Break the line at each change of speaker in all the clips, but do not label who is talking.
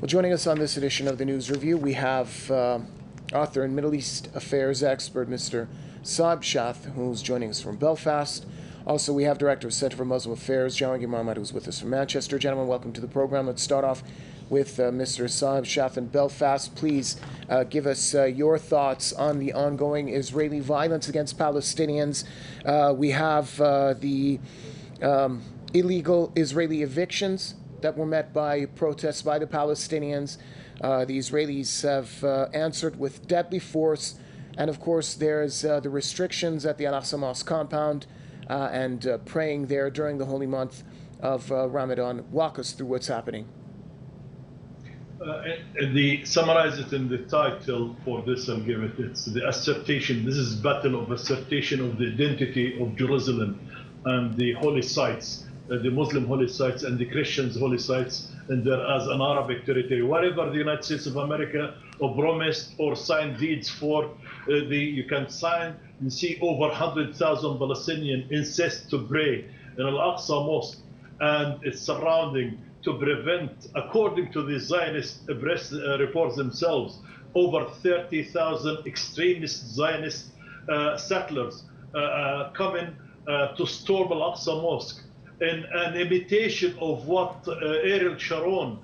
Well, joining us on this edition of the News Review, we have author and Middle East affairs expert, Mr. Saeb Shaath, who's joining us from Belfast. Also, we have Director of Center for Muslim Affairs, Jahangir Mohammed, who's with us from Manchester. Gentlemen, welcome to the program. Let's start off with Mr. Saeb Shaath in Belfast. Please give us your thoughts on the ongoing Israeli violence against Palestinians. We have the illegal Israeli evictions that were met by protests by the Palestinians. The Israelis have answered with deadly force. And of course, there's the restrictions at the Al-Aqsa Mosque compound and praying there during the holy month of Ramadan. Walk us through what's happening.
Summarize it in the title for this, I'll give it. It's the assertion. This is battle of assertion of the identity of Jerusalem and the holy sites, the Muslim holy sites and the Christians holy sites, and there as an Arabic territory. Whatever the United States of America promised or signed deeds for, you can sign and see over 100,000 Palestinians insist to pray in Al-Aqsa Mosque and its surrounding to prevent, according to the Zionist press reports themselves, over 30,000 extremist Zionist settlers coming to storm Al-Aqsa Mosque in an imitation of what Ariel Sharon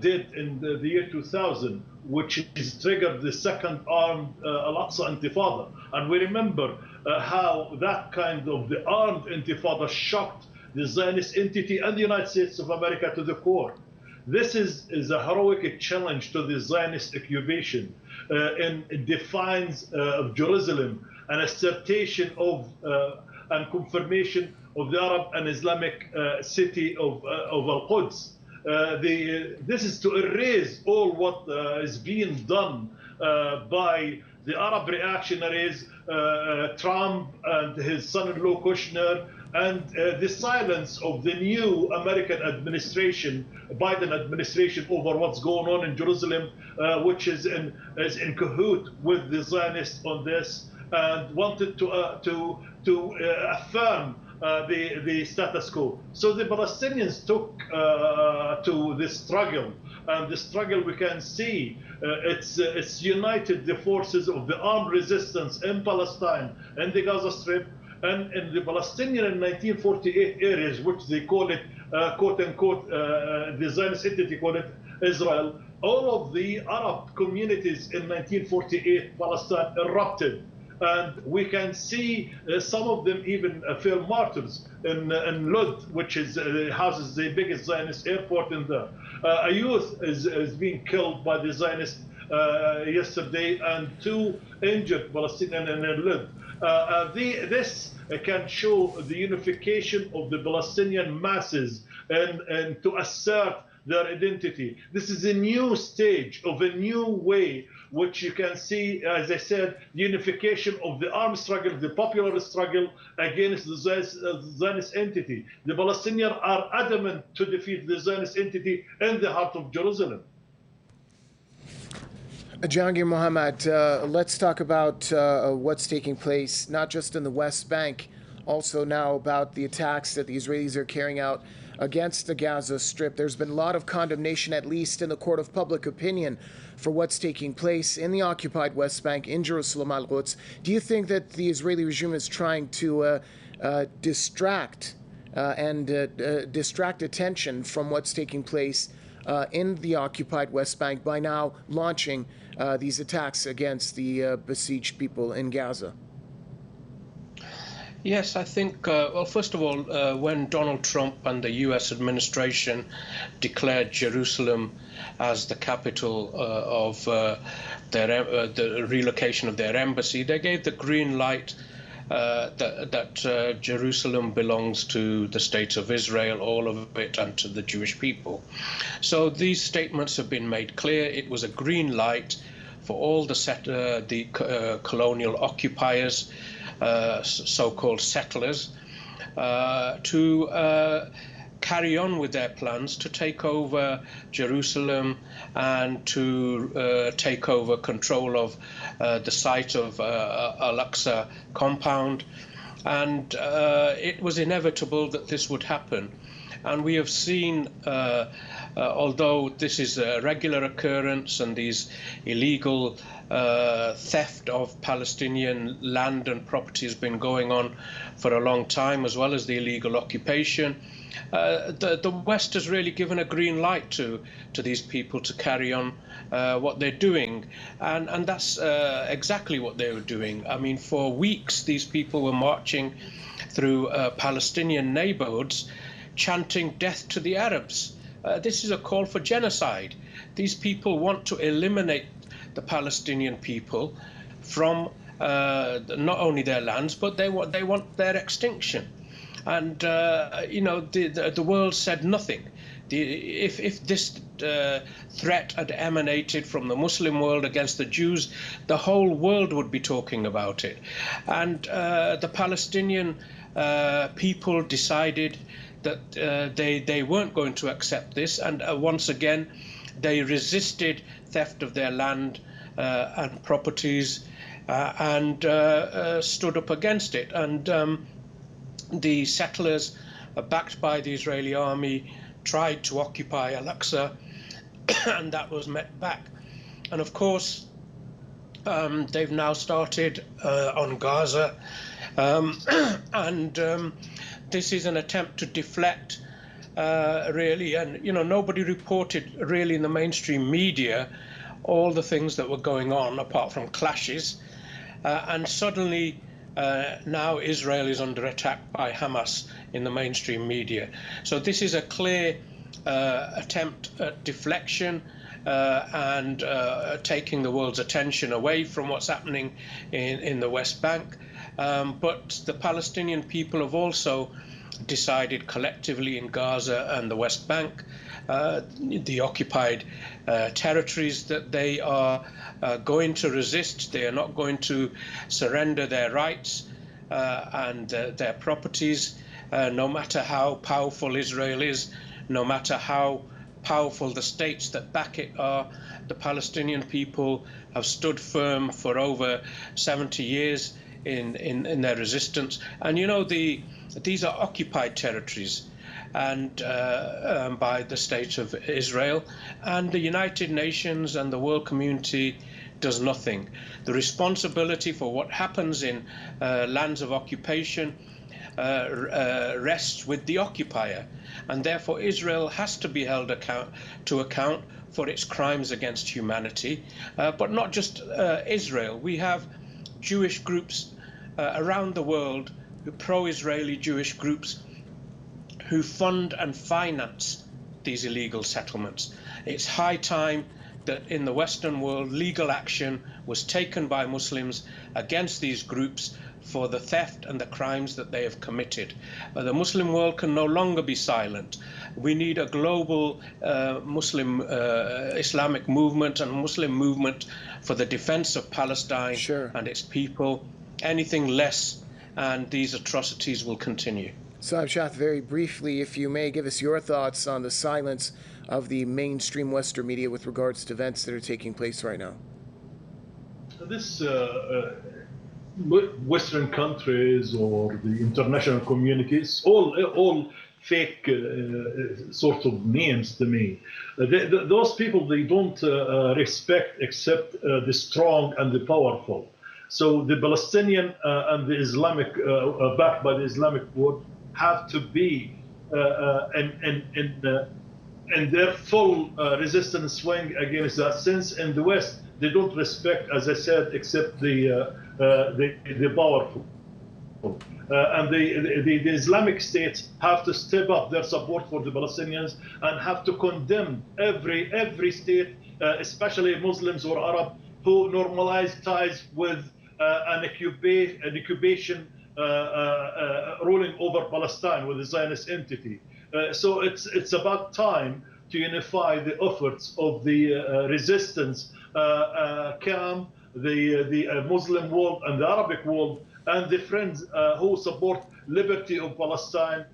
did in the year 2000, which is triggered the second armed Al-Aqsa Intifada. And we remember how that kind of the armed Intifada shocked the Zionist entity and the United States of America to the core. This is a heroic challenge to the Zionist occupation and it defines of Jerusalem, an assertion of and confirmation of the Arab and Islamic city of al-Quds. This is to erase all what is being done by the Arab reactionaries, Trump and his son-in-law Kushner, and the silence of the new American administration, Biden administration, over what's going on in Jerusalem, which is in cahoot with the Zionists on this, and wanted to affirm the status quo. So the Palestinians took to this struggle, and the struggle we can see it's united the forces of the armed resistance in Palestine and the Gaza Strip and in the Palestinian in 1948 areas, which they call it quote unquote the Zionist entity call it Israel. All of the Arab communities in 1948 Palestine erupted. And we can see some of them even fell martyrs in Lod, which is houses the biggest Zionist airport in there. A youth is being killed by the Zionists yesterday, and 2 injured Palestinians in Lod. This can show the unification of the Palestinian masses and to assert their identity. This is a new stage of a new way, which you can see, as I said, the unification of the armed struggle, the popular struggle against the Zionist entity. The Palestinians are adamant to defeat the Zionist entity in the heart of Jerusalem.
Jahangir Mohammed, let's talk about what's taking place, not just in the West Bank, also now about the attacks that the Israelis are carrying out against the Gaza Strip. There's been a lot of condemnation, at least in the court of public opinion, for what's taking place in the occupied West Bank, in Jerusalem Alquds. Do you think that the Israeli regime is trying to distract attention from what's taking place in the occupied West Bank by now launching these attacks against the besieged people in Gaza?
Yes, I think, well, first of all, when Donald Trump and the U.S. administration declared Jerusalem as the capital of the relocation of their embassy, they gave the green light that Jerusalem belongs to the state of Israel, all of it, and to the Jewish people. So these statements have been made clear. It was a green light for all the colonial occupiers, so-called settlers, to carry on with their plans to take over Jerusalem and to take over control of the site of Al-Aqsa compound. And it was inevitable that this would happen. And we have seen although this is a regular occurrence and these illegal theft of Palestinian land and property has been going on for a long time, as well as the illegal occupation, the West has really given a green light to these people to carry on what they're doing, and that's exactly what they were doing. I mean, for weeks these people were marching through Palestinian neighborhoods chanting death to the Arabs. This is a call for genocide. These people want to eliminate the Palestinian people from not only their lands, but they want their extinction. And you know, the world said nothing. If this threat had emanated from the Muslim world against the Jews, the whole world would be talking about it. And the Palestinian people decided that they weren't going to accept this, and once again they resisted theft of their land and properties and stood up against it. And the settlers, backed by the Israeli army, tried to occupy Al-Aqsa, and that was met back. And of course, they've now started on Gaza, and this is an attempt to deflect, really. And you know, nobody reported really in the mainstream media all the things that were going on, apart from clashes. And suddenly, now Israel is under attack by Hamas in the mainstream media. So this is a clear attempt at deflection and taking the world's attention away from what's happening in the West Bank. But the Palestinian people have also decided collectively in Gaza and the West Bank, the occupied territories, that they are going to resist. They are not going to surrender their rights and their properties, no matter how powerful Israel is, no matter how powerful the states that back it are. The Palestinian people have stood firm for over 70 years in their resistance. And you know, these are occupied territories and by the state of Israel, and the United Nations and the world community does nothing. The responsibility for what happens in lands of occupation rests with the occupier, and therefore Israel has to be held to account for its crimes against humanity. But not just Israel. We have Jewish groups around the world, pro-Israeli Jewish groups, who fund and finance these illegal settlements. It's high time that in the Western world legal action was taken by Muslims against these groups for the theft and the crimes that they have committed. The Muslim world can no longer be silent. We need a global Muslim Islamic movement and Muslim movement for the defense of Palestine and its people. Anything less, and these atrocities will continue.
Saeb Shaath, very briefly, if you may, give us your thoughts on the silence of the mainstream Western media with regards to events that are taking place right now.
This Western countries or the international communities, all fake sort of names to me. Those people, they don't respect except the strong and the powerful. So the Palestinian and the Islamic, backed by the Islamic world, have to be in their full resistance swing against that. Since in the West they don't respect, as I said, except the powerful. And the Islamic states have to step up their support for the Palestinians and have to condemn every state, especially Muslims or Arab, who normalize ties with an occupation ruling over Palestine with the Zionist entity. So it's about time to unify the efforts of the resistance camp, the Muslim world and the Arabic world, and the friends who support liberty of Palestine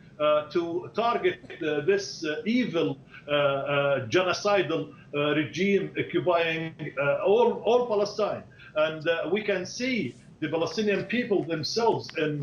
to target this evil genocidal regime occupying all Palestine. And we can see the Palestinian people themselves in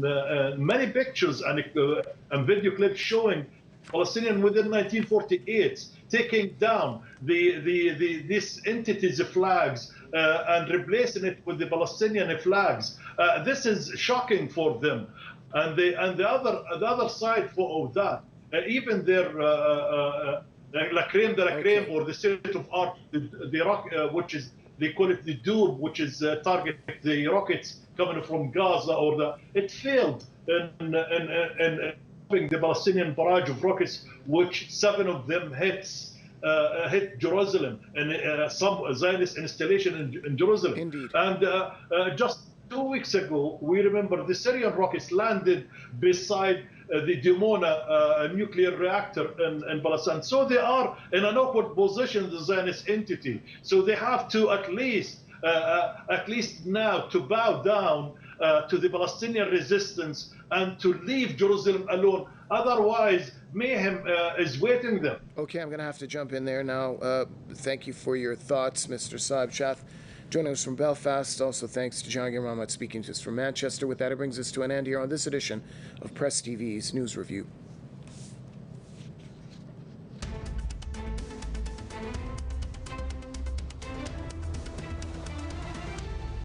many pictures and video clips showing Palestinian within 1948, taking down these entities' flags and replacing it with the Palestinian flags. This is shocking for them. And the other side of that, even their la crème de la crème, or the state of art, the Iraq, which is, they call it the Doom, which is target the rockets coming from Gaza, it failed in the Palestinian barrage of rockets, which 7 of them hit Jerusalem and some Zionist installation in Jerusalem.
Indeed.
And just 2 weeks ago, we remember the Syrian rockets landed beside the Dimona nuclear reactor in Palestine. So they are in an awkward position, the Zionist entity. So they have to at least now to bow down to the Palestinian resistance and to leave Jerusalem alone. Otherwise, mayhem is waiting them.
Okay, I'm going to have to jump in there now. Thank you for your thoughts, Mr. Saeb Shaath, joining us from Belfast. Also, thanks to Jahangir Mahmood speaking to us from Manchester. With that, it brings us to an end here on this edition of Press TV's News Review.